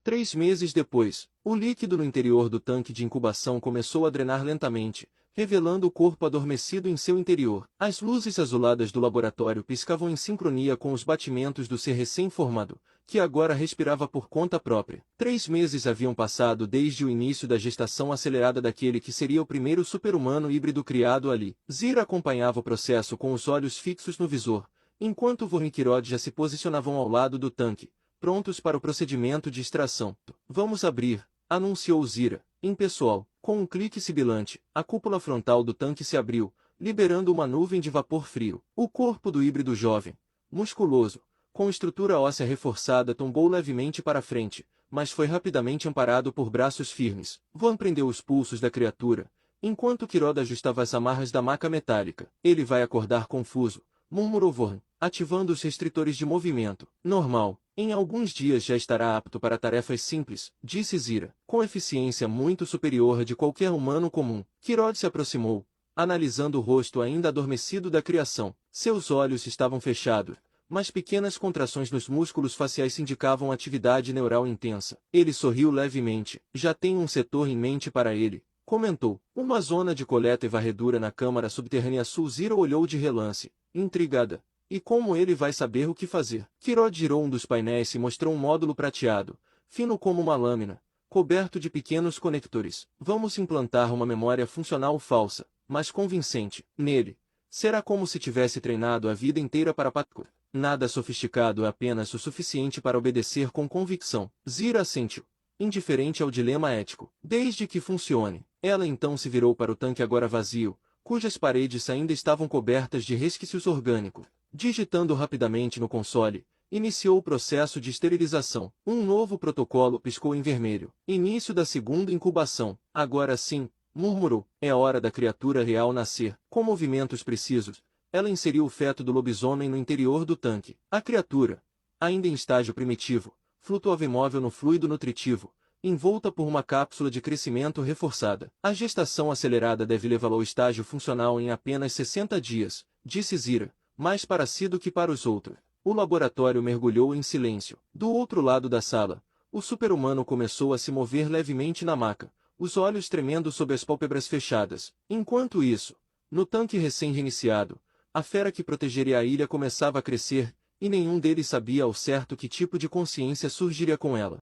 3 meses depois, o líquido no interior do tanque de incubação começou a drenar lentamente, revelando o corpo adormecido em seu interior. As luzes azuladas do laboratório piscavam em sincronia com os batimentos do ser recém-formado, que agora respirava por conta própria. 3 meses haviam passado desde o início da gestação acelerada daquele que seria o primeiro super-humano híbrido criado ali. Zira acompanhava o processo com os olhos fixos no visor, enquanto Vorn e Kirod já se posicionavam ao lado do tanque, prontos para o procedimento de extração. Vamos abrir, anunciou Zira, impessoal. Com um clique sibilante, a cúpula frontal do tanque se abriu, liberando uma nuvem de vapor frio. O corpo do híbrido jovem, musculoso, com estrutura óssea reforçada, tombou levemente para frente, mas foi rapidamente amparado por braços firmes. Vorn prendeu os pulsos da criatura, enquanto Kirod ajustava as amarras da maca metálica. Ele vai acordar confuso, murmurou Vorn, ativando os restritores de movimento. Normal. Em alguns dias já estará apto para tarefas simples, disse Zira, com eficiência muito superior à de qualquer humano comum. Kirod se aproximou, analisando o rosto ainda adormecido da criação. Seus olhos estavam fechados, mas pequenas contrações nos músculos faciais indicavam atividade neural intensa. Ele sorriu levemente. Já tenho um setor em mente para ele, comentou. Uma zona de coleta e varredura na câmara subterrânea sul. Zira olhou de relance, intrigada. E como ele vai saber o que fazer? Kirod girou um dos painéis e mostrou um módulo prateado, fino como uma lâmina, coberto de pequenos conectores. Vamos implantar uma memória funcional falsa, mas convincente, nele. Será como se tivesse treinado a vida inteira para parkour. Nada sofisticado, é apenas o suficiente para obedecer com convicção. Zira assentiu, indiferente ao dilema ético. Desde que funcione. Ela então se virou para o tanque agora vazio, cujas paredes ainda estavam cobertas de resquícios orgânicos. Digitando rapidamente no console, iniciou o processo de esterilização. Um novo protocolo piscou em vermelho. Início da segunda incubação. Agora sim, murmurou. É hora da criatura real nascer. Com movimentos precisos, ela inseriu o feto do lobisomem no interior do tanque. A criatura, ainda em estágio primitivo, flutuava imóvel no fluido nutritivo, envolta por uma cápsula de crescimento reforçada. A gestação acelerada deve levá-la ao estágio funcional em apenas 60 dias, disse Zira, mais para si do que para os outros. O laboratório mergulhou em silêncio. Do outro lado da sala, o super-humano começou a se mover levemente na maca, os olhos tremendo sob as pálpebras fechadas. Enquanto isso, no tanque recém-reiniciado, a fera que protegeria a ilha começava a crescer, e nenhum deles sabia ao certo que tipo de consciência surgiria com ela.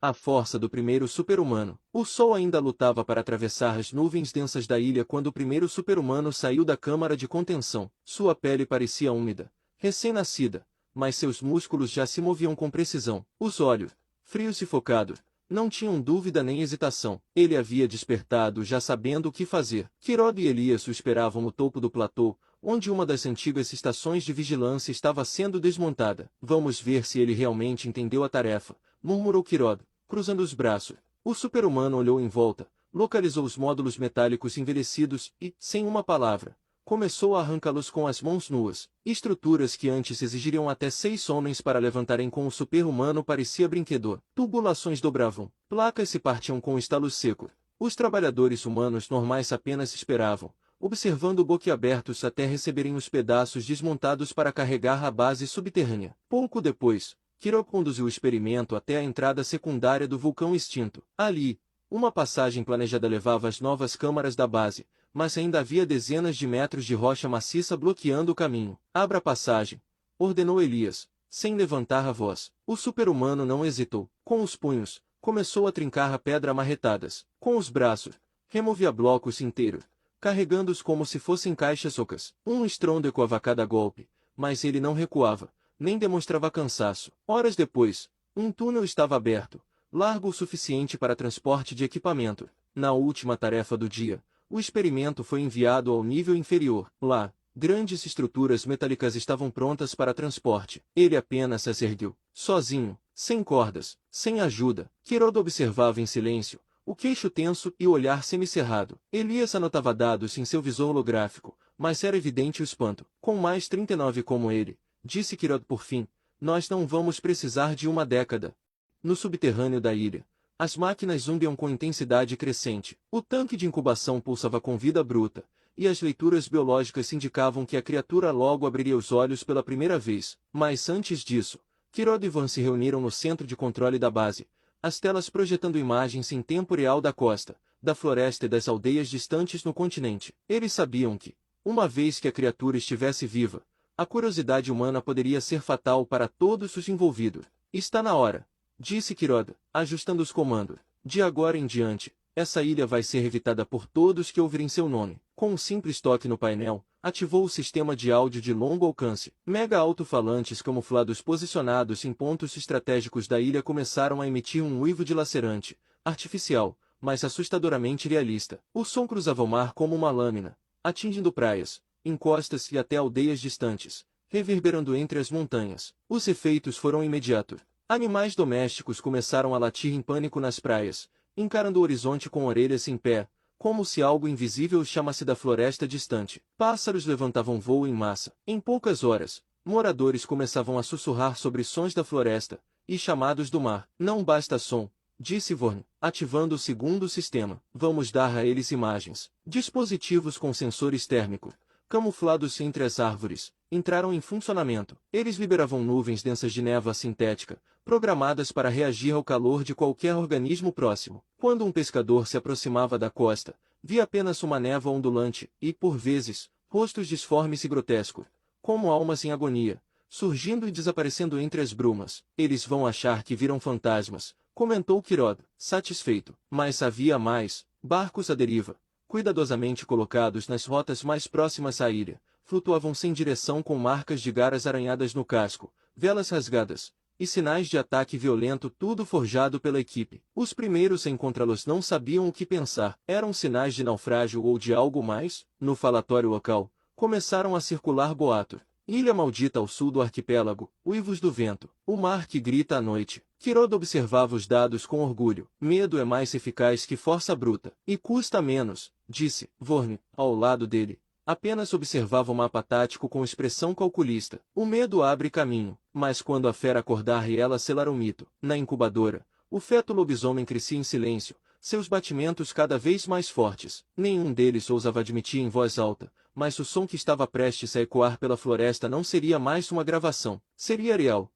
A força do primeiro super-humano. O sol ainda lutava para atravessar as nuvens densas da ilha quando o primeiro super-humano saiu da câmara de contenção. Sua pele parecia úmida, recém-nascida, mas seus músculos já se moviam com precisão. Os olhos, frios e focados, não tinham dúvida nem hesitação. Ele havia despertado já sabendo o que fazer. Kirod e Elias o esperavam no topo do platô, onde uma das antigas estações de vigilância estava sendo desmontada. Vamos ver se ele realmente entendeu a tarefa, murmurou Kirod, cruzando os braços. O super-humano olhou em volta, localizou os módulos metálicos envelhecidos e, sem uma palavra, começou a arrancá-los com as mãos nuas. Estruturas que antes exigiriam até 6 homens para levantarem com o super-humano parecia brinquedo. Tubulações dobravam, placas se partiam com estalos secos. Os trabalhadores humanos normais apenas esperavam, observando boquiabertos até receberem os pedaços desmontados para carregar a base subterrânea. Pouco depois, Kirod conduziu o experimento até a entrada secundária do vulcão extinto. Ali, uma passagem planejada levava às novas câmaras da base, mas ainda havia dezenas de metros de rocha maciça bloqueando o caminho. Abra a passagem, ordenou Elias, sem levantar a voz. O super-humano não hesitou. Com os punhos, começou a trincar a pedra a marretadas. Com os braços, removia blocos inteiros, carregando-os como se fossem caixas ocas. Um estrondo ecoava a cada golpe, mas ele não recuava, nem demonstrava cansaço. Horas depois, um túnel estava aberto, largo o suficiente para transporte de equipamento. Na última tarefa do dia, o experimento foi enviado ao nível inferior. Lá, grandes estruturas metálicas estavam prontas para transporte. Ele apenas as ergueu, sozinho, sem cordas, sem ajuda. Kirod observava em silêncio, o queixo tenso e o olhar semicerrado. Elias anotava dados em seu visor holográfico, mas era evidente o espanto. Com mais 39 como ele, disse Kirod por fim, nós não vamos precisar de uma década. No subterrâneo da ilha, as máquinas zumbiam com intensidade crescente. O tanque de incubação pulsava com vida bruta, e as leituras biológicas indicavam que a criatura logo abriria os olhos pela primeira vez. Mas antes disso, Kirod e Vorn se reuniram no centro de controle da base, as telas projetando imagens em tempo real da costa, da floresta e das aldeias distantes no continente. Eles sabiam que, uma vez que a criatura estivesse viva, a curiosidade humana poderia ser fatal para todos os envolvidos. Está na hora, disse Kuroda, ajustando os comandos. De agora em diante, essa ilha vai ser evitada por todos que ouvirem seu nome. Com um simples toque no painel, ativou o sistema de áudio de longo alcance. Mega alto-falantes camuflados posicionados em pontos estratégicos da ilha começaram a emitir um uivo dilacerante, artificial, mas assustadoramente realista. O som cruzava o mar como uma lâmina, atingindo praias, encostas e até aldeias distantes, reverberando entre as montanhas. Os efeitos foram imediatos. Animais domésticos começaram a latir em pânico nas praias, encarando o horizonte com orelhas em pé, como se algo invisível os chamasse da floresta distante. Pássaros levantavam voo em massa. Em poucas horas, moradores começavam a sussurrar sobre sons da floresta e chamados do mar. Não basta som, disse Vorn, ativando o segundo sistema. Vamos dar a eles imagens. Dispositivos com sensores térmicos, camuflados entre as árvores, entraram em funcionamento. Eles liberavam nuvens densas de névoa sintética, programadas para reagir ao calor de qualquer organismo próximo. Quando um pescador se aproximava da costa, via apenas uma névoa ondulante e, por vezes, rostos disformes e grotescos, como almas em agonia, surgindo e desaparecendo entre as brumas. Eles vão achar que viram fantasmas, comentou Kuroda, satisfeito. Mas havia mais: barcos à deriva, cuidadosamente colocados nas rotas mais próximas à ilha, flutuavam sem direção com marcas de garras arranhadas no casco, velas rasgadas e sinais de ataque violento, tudo forjado pela equipe. Os primeiros a encontrá-los não sabiam o que pensar. Eram sinais de naufrágio ou de algo mais? No falatório local, começaram a circular boatos. Ilha maldita ao sul do arquipélago, uivos do vento, o mar que grita à noite. Kuroda observava os dados com orgulho. Medo é mais eficaz que força bruta. E custa menos, disse Vorn, ao lado dele. Apenas observava o mapa tático com expressão calculista. O medo abre caminho, mas quando a fera acordar e ela selar o mito. Na incubadora, o feto lobisomem crescia em silêncio, seus batimentos cada vez mais fortes. Nenhum deles ousava admitir em voz alta, mas o som que estava prestes a ecoar pela floresta não seria mais uma gravação. Seria real.